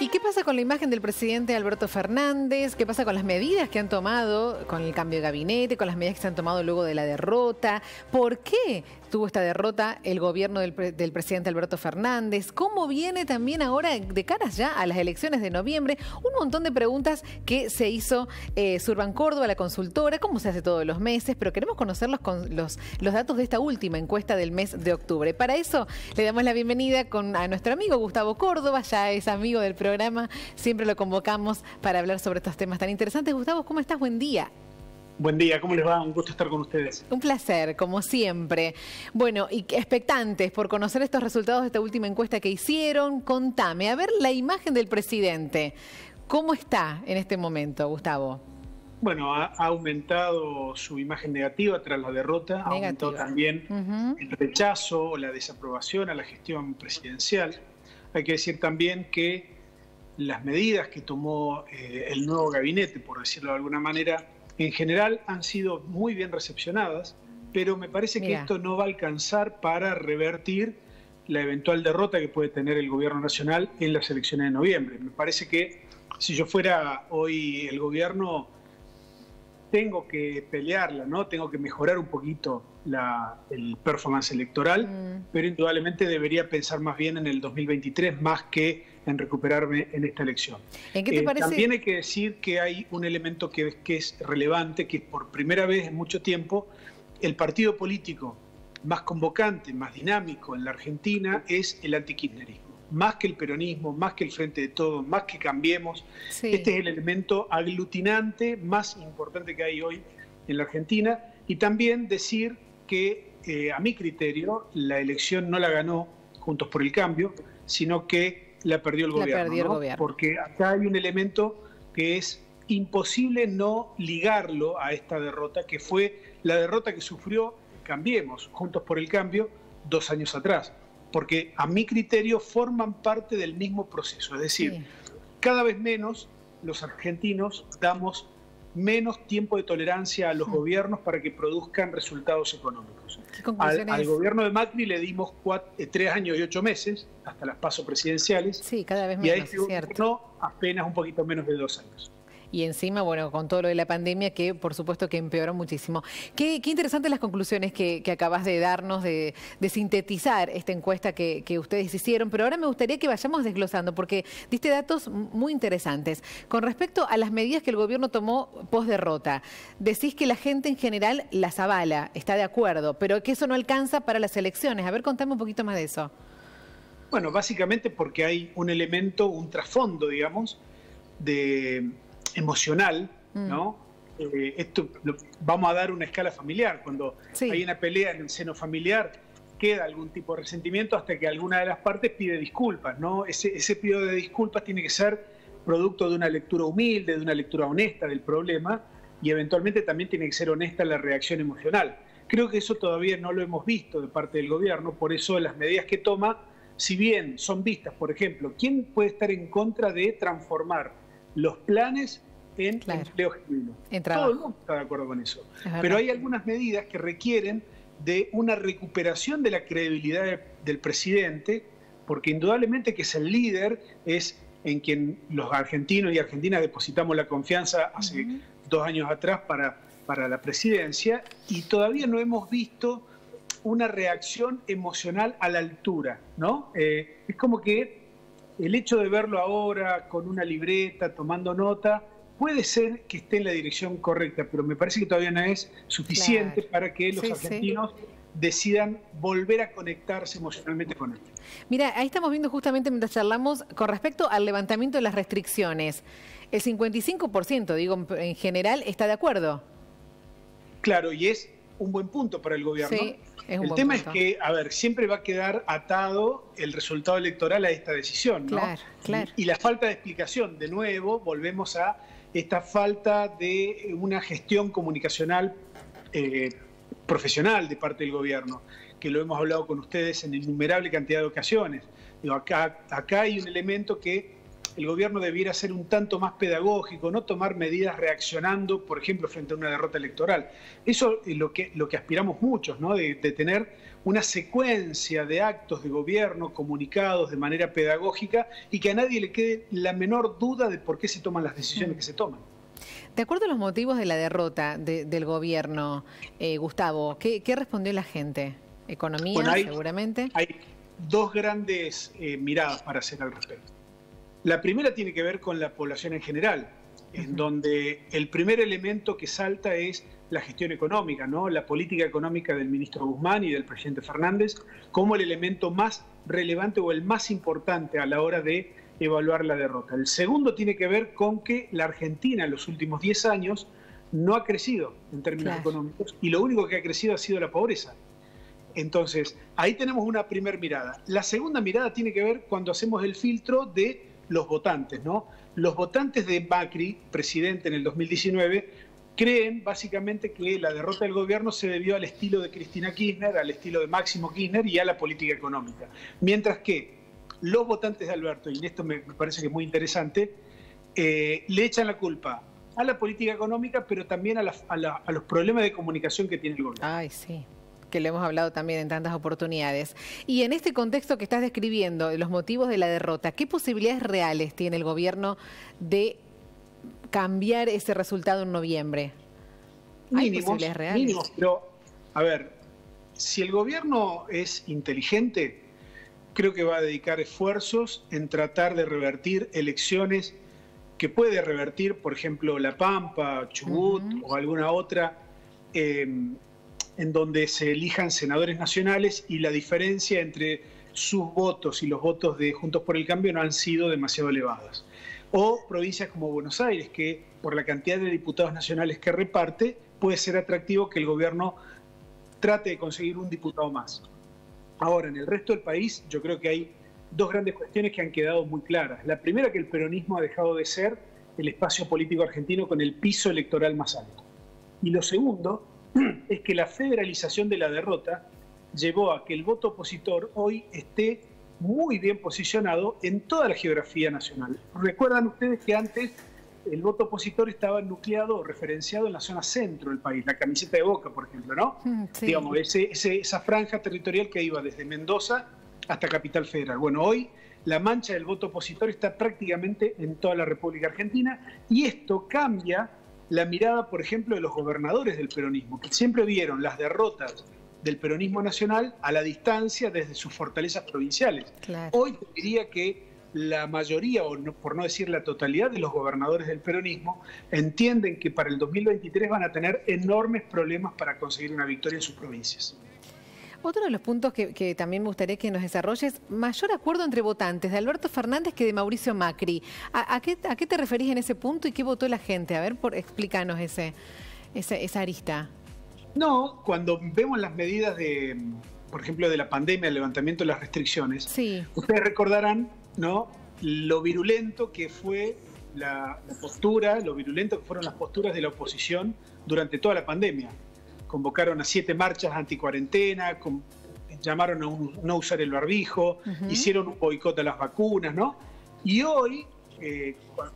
¿Y qué pasa con la imagen del presidente Alberto Fernández? ¿Qué pasa con las medidas que han tomado, con el cambio de gabinete, con las medidas que se han tomado luego de la derrota? ¿Por qué tuvo esta derrota el gobierno del presidente Alberto Fernández? ¿Cómo viene también ahora de caras ya a las elecciones de noviembre? Un montón de preguntas que se hizo Surban Córdoba, la consultora, como se hace todos los meses, pero queremos conocer los datos de esta última encuesta del mes de octubre. Para eso le damos la bienvenida a nuestro amigo Gustavo Córdoba, ya es amigo del programa, siempre lo convocamos para hablar sobre estos temas tan interesantes. Gustavo, ¿cómo estás? Buen día. Buen día, ¿cómo les va? Un gusto estar con ustedes. Un placer, como siempre. Bueno, y expectantes por conocer estos resultados de esta última encuesta que hicieron. Contame, a ver la imagen del presidente. ¿Cómo está en este momento, Gustavo? Bueno, ha aumentado su imagen negativa tras la derrota. Ha aumentado también el rechazo o la desaprobación a la gestión presidencial. Hay que decir también que las medidas que tomó el nuevo gabinete, por decirlo de alguna manera, en general han sido muy bien recepcionadas, pero me parece que esto no va a alcanzar para revertir la eventual derrota que puede tener el gobierno nacional en las elecciones de noviembre. Me parece que si yo fuera hoy el gobierno, tengo que pelearla, ¿no? Tengo que mejorar un poquito el performance electoral, pero indudablemente debería pensar más bien en el 2023 más que en recuperarme en esta elección. ¿En qué te parece? También hay que decir que hay un elemento que es relevante, que por primera vez en mucho tiempo el partido político más convocante, más dinámico en la Argentina es el antikirchnerismo. Más que el peronismo, más que el Frente de Todos, más que Cambiemos. Sí. Este es el elemento aglutinante más importante que hay hoy en la Argentina. Y también decir que, a mi criterio, la elección no la ganó Juntos por el Cambio, sino que la perdió el gobierno. Porque acá hay un elemento que es imposible no ligarlo a esta derrota, que fue la derrota que sufrió Cambiemos, Juntos por el Cambio, 2 años atrás. Porque a mi criterio forman parte del mismo proceso. Es decir, cada vez menos los argentinos damos menos tiempo de tolerancia a los gobiernos para que produzcan resultados económicos. Al gobierno de Macri le dimos 3 años y 8 meses, hasta las PASO presidenciales, cada vez menos, y a este gobierno apenas un poquito menos de 2 años. Y encima, bueno, con todo lo de la pandemia que por supuesto que empeoró muchísimo. Qué interesantes las conclusiones que acabas de darnos, de sintetizar esta encuesta que ustedes hicieron, pero ahora me gustaría que vayamos desglosando porque diste datos muy interesantes. Con respecto a las medidas que el gobierno tomó post-derrota, decís que la gente en general las avala, está de acuerdo, pero que eso no alcanza para las elecciones. A ver, contame un poquito más de eso. Bueno, básicamente porque hay un elemento, un trasfondo, digamos, emocional, ¿no? Esto vamos a dar una escala familiar. Cuando hay una pelea en el seno familiar, queda algún tipo de resentimiento hasta que alguna de las partes pide disculpas, ¿no? Ese pedido de disculpas tiene que ser producto de una lectura humilde, de una lectura honesta del problema y eventualmente también tiene que ser honesta la reacción emocional. Creo que eso todavía no lo hemos visto de parte del gobierno, por eso las medidas que toma, si bien son vistas, por ejemplo, ¿quién puede estar en contra de transformar los planes en empleo genuino? Todo el mundo está de acuerdo con eso. Pero hay algunas medidas que requieren de una recuperación de la credibilidad del presidente, porque indudablemente que es el líder, es en quien los argentinos y argentinas depositamos la confianza hace 2 años atrás para la presidencia, y todavía no hemos visto una reacción emocional a la altura, ¿no? Es como que el hecho de verlo ahora con una libreta, tomando nota, puede ser que esté en la dirección correcta, pero me parece que todavía no es suficiente para que los argentinos decidan volver a conectarse emocionalmente con él. Mira, ahí estamos viendo justamente mientras charlamos con respecto al levantamiento de las restricciones. El 55%, digo, en general, está de acuerdo. Claro, y es un buen punto para el gobierno. El tema es que, a ver, siempre va a quedar atado el resultado electoral a esta decisión, ¿no? Y la falta de explicación, de nuevo, volvemos a esta falta de una gestión comunicacional profesional de parte del gobierno, que lo hemos hablado con ustedes en innumerable cantidad de ocasiones. Digo, acá hay un elemento que el gobierno debiera ser un tanto más pedagógico, no tomar medidas reaccionando, por ejemplo, frente a una derrota electoral. Eso es lo que aspiramos muchos, ¿no? De tener una secuencia de actos de gobierno comunicados de manera pedagógica y que a nadie le quede la menor duda de por qué se toman las decisiones que se toman. De acuerdo a los motivos de la derrota del gobierno, Gustavo, ¿qué respondió la gente? ¿Economía, bueno, seguramente? Hay dos grandes miradas para hacer al respecto. La primera tiene que ver con la población en general, en donde el primer elemento que salta es la gestión económica, ¿no? La política económica del ministro Guzmán y del presidente Fernández como el elemento más relevante o el más importante a la hora de evaluar la derrota. El segundo tiene que ver con que la Argentina en los últimos 10 años no ha crecido en términos económicos y lo único que ha crecido ha sido la pobreza. Entonces, ahí tenemos una primera mirada. La segunda mirada tiene que ver cuando hacemos el filtro de los votantes, ¿no? Los votantes de Macri, presidente en el 2019, creen básicamente que la derrota del gobierno se debió al estilo de Cristina Kirchner, al estilo de Máximo Kirchner y a la política económica. Mientras que los votantes de Alberto, y en esto me parece que es muy interesante, le echan la culpa a la política económica, pero también a los problemas de comunicación que tiene el gobierno. Ay, sí, que lo hemos hablado también en tantas oportunidades. Y en este contexto que estás describiendo, los motivos de la derrota, ¿qué posibilidades reales tiene el gobierno de cambiar ese resultado en noviembre? ¿Hay posibilidades reales? Mínimos, pero, a ver, si el gobierno es inteligente, creo que va a dedicar esfuerzos en tratar de revertir elecciones que puede revertir, por ejemplo, La Pampa, Chubut o alguna otra, en donde se elijan senadores nacionales y la diferencia entre sus votos y los votos de Juntos por el Cambio no han sido demasiado elevadas. O provincias como Buenos Aires, que por la cantidad de diputados nacionales que reparte, puede ser atractivo que el gobierno trate de conseguir un diputado más. Ahora, en el resto del país, yo creo que hay dos grandes cuestiones que han quedado muy claras. La primera, que el peronismo ha dejado de ser el espacio político argentino con el piso electoral más alto. Y lo segundo es que la federalización de la derrota llevó a que el voto opositor hoy esté muy bien posicionado en toda la geografía nacional. ¿Recuerdan ustedes que antes el voto opositor estaba nucleado o referenciado en la zona centro del país, la camiseta de Boca, por ejemplo, ¿no? Sí. Digamos, esa franja territorial que iba desde Mendoza hasta Capital Federal. Bueno, hoy la mancha del voto opositor está prácticamente en toda la República Argentina y esto cambia la mirada, por ejemplo, de los gobernadores del peronismo, que siempre vieron las derrotas del peronismo nacional a la distancia desde sus fortalezas provinciales. Claro. Hoy te diría que la mayoría, o no, por no decir la totalidad de los gobernadores del peronismo, entienden que para el 2023 van a tener enormes problemas para conseguir una victoria en sus provincias. Otro de los puntos que también me gustaría que nos desarrolles, mayor acuerdo entre votantes de Alberto Fernández que de Mauricio Macri. ¿A qué te referís en ese punto y qué votó la gente? A ver, explícanos esa arista. No, cuando vemos las medidas de, por ejemplo, de la pandemia, el levantamiento de las restricciones, sí. Ustedes recordarán, ¿no?, lo virulento que fue la postura, lo virulento que fueron las posturas de la oposición durante toda la pandemia. Convocaron a 7 marchas anticuarentena, llamaron a no usar el barbijo, hicieron un boicot a las vacunas, ¿no? Y hoy,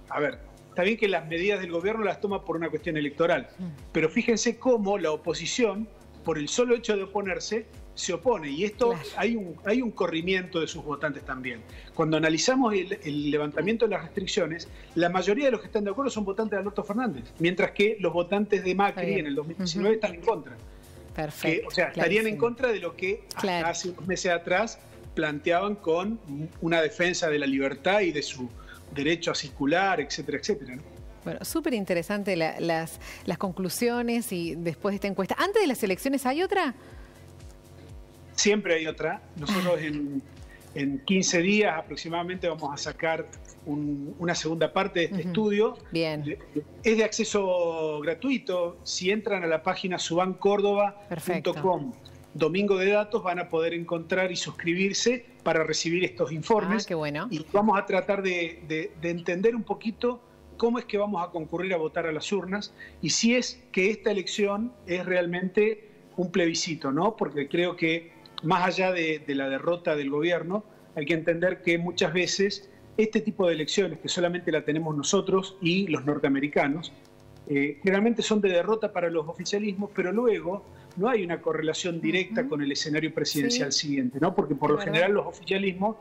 a ver, está bien que las medidas del gobierno las toma por una cuestión electoral, pero fíjense cómo la oposición, por el solo hecho de oponerse, se opone. Y esto, claro, hay un corrimiento de sus votantes también. Cuando analizamos el levantamiento de las restricciones, la mayoría de los que están de acuerdo son votantes de Alberto Fernández, mientras que los votantes de Macri en el 2019 están en contra. Perfecto. O sea, estarían en contra de lo que hasta hace unos meses atrás planteaban con una defensa de la libertad y de su derecho a circular, etcétera, etcétera, ¿no? Bueno, súper interesante las conclusiones y después de esta encuesta. ¿Antes de las elecciones hay otra? Siempre hay otra. Nosotros en 15 días aproximadamente vamos a sacar una segunda parte de este estudio. Bien. Es de acceso gratuito. Si entran a la página subancórdoba.com, domingo de datos, van a poder encontrar y suscribirse para recibir estos informes. Qué bueno. Y vamos a tratar de entender un poquito cómo es que vamos a concurrir a votar a las urnas y si es que esta elección es realmente un plebiscito, ¿no? Porque creo que más allá de la derrota del gobierno, hay que entender que muchas veces este tipo de elecciones, que solamente la tenemos nosotros y los norteamericanos, generalmente son de derrota para los oficialismos, pero luego no hay una correlación directa con el escenario presidencial siguiente, ¿no? Porque por lo general los oficialismos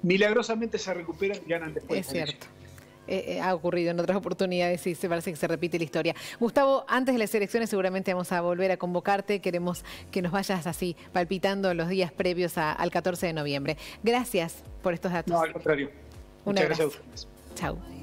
milagrosamente se recuperan y ganan después. Es cierto. Ha ocurrido en otras oportunidades y se parece que se repite la historia. Gustavo, antes de las elecciones seguramente vamos a volver a convocarte. Queremos que nos vayas así palpitando los días previos al 14 de noviembre. Gracias por estos datos. No, al contrario. Muchas gracias a ustedes. Chau.